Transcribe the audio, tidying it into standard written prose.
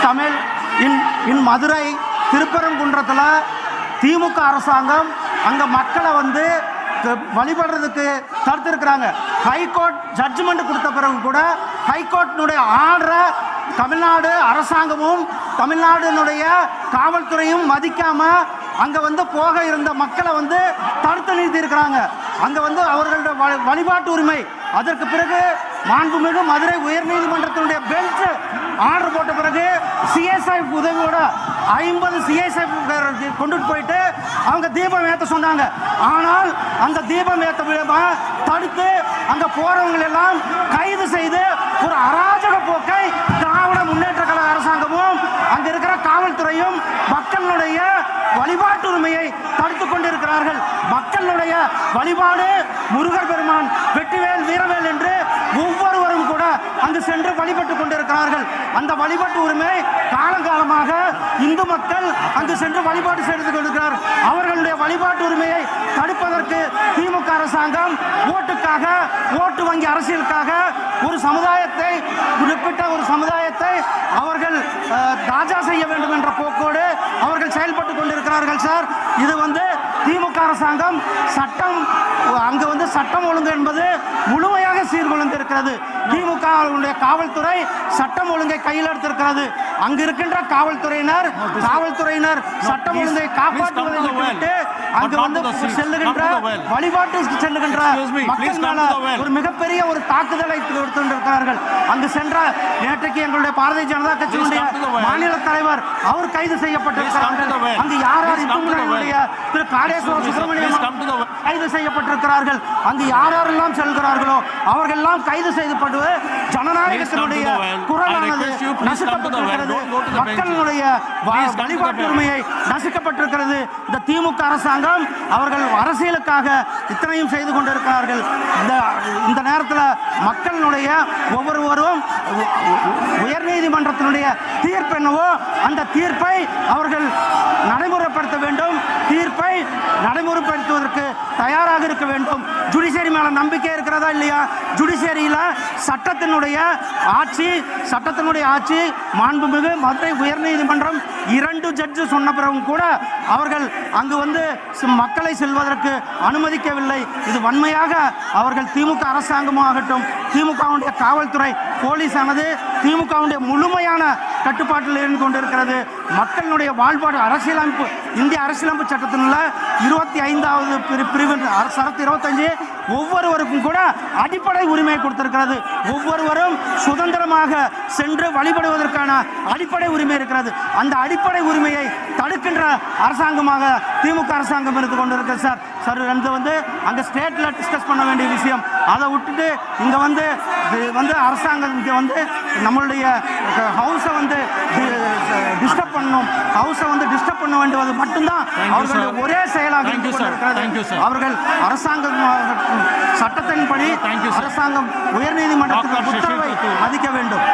தமிழ் இன் மதுரை திருப்பரங்குன்றத்தில் திமுக அரசாங்கம் அங்கே மக்களை வந்து வழிபடுறதுக்கு தடுத்திருக்கிறாங்க. ஹைகோர்ட் ஜட்ஜ்மெண்ட் கொடுத்த பிறகு கூட ஹைகோர்ட்டினுடைய ஆர்டரை தமிழ்நாடு அரசாங்கமும் தமிழ்நாடுனுடைய காவல்துறையும் மதிக்காம அங்க வந்து போக இருந்த மக்களை வந்து தடுத்து நிறுத்தி இருக்கிறாங்க. அங்க வந்து அவர்களுடைய வழிபாட்டு உரிமை. அதற்கு பிறகு மாண்புமிகு மதுரை உயர்நீதிமன்றத்தினுடைய பெஞ்ச் ஆர்டர் போட்ட பிறகு சிஎஸ்ஐ உதவியோட 50 சிஎஸ்ஐ கொண்டுட்டு போயிட்டு அவங்க தீபம் ஏற்ற சொன்னாங்க. ஆனால் அந்த தீபம் ஏற்ற தடுத்து அங்க போறவங்க எல்லாம் கைது செய்து ஒரு அராஜக போக்கை திராவிட முன்னேற்ற கழக அரசாங்கமும் அங்க இருக்கிற காவல்துறையும் மக்களுடைய வழிபாட்டு உரிமையை தடுத்துக் கொண்டிருக்கிறார்கள். மக்களுடைய வழிபாடு முருகர் பெருமான் வெற்றிவேல் வீரவேல் என்று ஒவ்வொருவரும் கூட அங்கு சென்று வழிபட்டுக் கொண்டிருக்கிறார்கள். அந்த வழிபாட்டு உரிமை காலங்காலமாக இந்து மக்கள் அங்கு சென்று வழிபாடு செய்து கொண்டிருக்கிறார். அவர்களுடைய வழிபாட்டு உரிமையை தடுப்பதற்கு திமுக அரசாங்கம் ஓட்டுக்காக, ஓட்டு வங்கி அரசியலுக்காக ஒரு சமுதாயத்தை, குறிப்பிட்ட ஒரு சமுதாயத்தை அவர்கள் தாஜா செய்ய வேண்டும் என்ற போக்கோடு அவர்கள் செயல்பட்டுக் கொண்டிருக்கிறார்கள். சார், இது வந்து திமுக அரசாங்கம் சட்டம் அங்கு வந்து சட்டம் ஒழுங்கு என்பது முழுமையாக சீர்குலைந்திருக்கிறது. திமுக காவல்துறை சட்டம் ஒழுங்கை கையில் எடுத்திருக்கிறது. அங்கு இருக்கின்ற காவல்துறையினர் சட்டம் ஒழுங்கை காப்பாற்றுவதை விட்டுவிட்டு அங்கு வந்து செல்லுகின்ற வழிபாட்டு செல்லுகின்ற மக்கள் மேல ஒரு மிகப்பெரிய ஒரு தாக்குதலை கொடுத்திருக்கிறார்கள். அங்கு சென்ற நேற்றைக்கு எங்களுடைய பாரதிய ஜனதா கட்சியினுடைய மாநில தலைவர் அவர் கைது செய்யப்பட்டிருக்கிறார்கள். அங்கு யார் திரு காடேஸ்வர சுப்பிரமணியம் கைது செய்யப்பட்டிருக்கிறார்கள். அங்கு யாரெல்லாம் செல்கிறார்களோ அவர்கள் எல்லாம் கைது செய்யப்பட்டு ஜனநாயகத்தினுடைய குரலானது நசுக்கப்பட்டிருக்கிறது. மக்களுடைய வழிபாட்டு உரிமையை நசுக்கப்பட்டிருக்கிறது. இந்த திமுக அரசாங்கம் அவர்கள் அரசியலுக்காக இத்தனையும் செய்து கொண்டிருக்கிறார்கள். இந்த நேரத்தில் மக்களுடைய ஒவ்வொருவரும் உயர்நீதிமன்றத்தினுடைய தீர்ப்பு என்னவோ அந்த தீர்ப்பை அவர்கள் நடைமுறைப்படுத்த வேண்டும். தீர்ப்பை நடைமுறைப்படுத்துவதற்கு தயாராக இருக்க வேண்டும். ஜுடிஷியரி மேல நம்பிக்கை இருக்கிறதா இல்லையா? ஜுடிஷியரியில சட்டத்தினுடைய ஆட்சி மாண்புமிகு மதுரை உயர்நீதிமன்றம் 2 ஜட்ஜு சொன்ன பிறகும் கூட அவர்கள் அங்கு வந்து மக்களை செல்வதற்கு அனுமதிக்கவில்லை. இது வன்மையாக அவர்கள் திமுக அரசாங்கமாகட்டும், திமுகவுடைய காவல்துறை போலீஸானது திமுகவுடைய முழுமையான கட்டுப்பாட்டில் இருந்து கொண்டிருக்கிறது. மக்களுடைய வாழ்பாடு அரசியலமைப்பு, இந்திய அரசியலமைப்பு சட்டத்தினுள்ள 25வது பிரிவு சரத்து 25 ஒவ்வொருவருக்கும் கூட அடிப்படை உரிமை கொடுத்திருக்கிறது. ஒவ்வொருவரும் சுதந்திரமாக சென்று வழிபடுவதற்கான அடிப்படை உரிமை இருக்கிறது. அந்த அடிப்படை உரிமையை தடுக்கின்ற அரசாங்கமாக திமுக அரசாங்கம் இருந்து கொண்டிருக்கிறது. சார் வந்து அங்கே ஸ்டேட்ல டிஸ்கஸ் பண்ண வேண்டிய விஷயம், அதை விட்டுட்டு இங்கே வந்து அரசாங்கம் இங்கே வந்து நம்மளுடைய ஹவுஸை வந்து டிஸ்டர்ப் பண்ணணும், ஹவுஸை வந்து டிஸ்டர்ப் பண்ண வேண்டியது மட்டும்தான் அவர்களுடைய ஒரே செயலாக இருக்கிறது. அவர்கள் அரசாங்கம் சட்டத்தின்படி அரசாங்கம் உயர்நீதிமன்றத்தின் உத்தரவை மதிக்க வேண்டும்.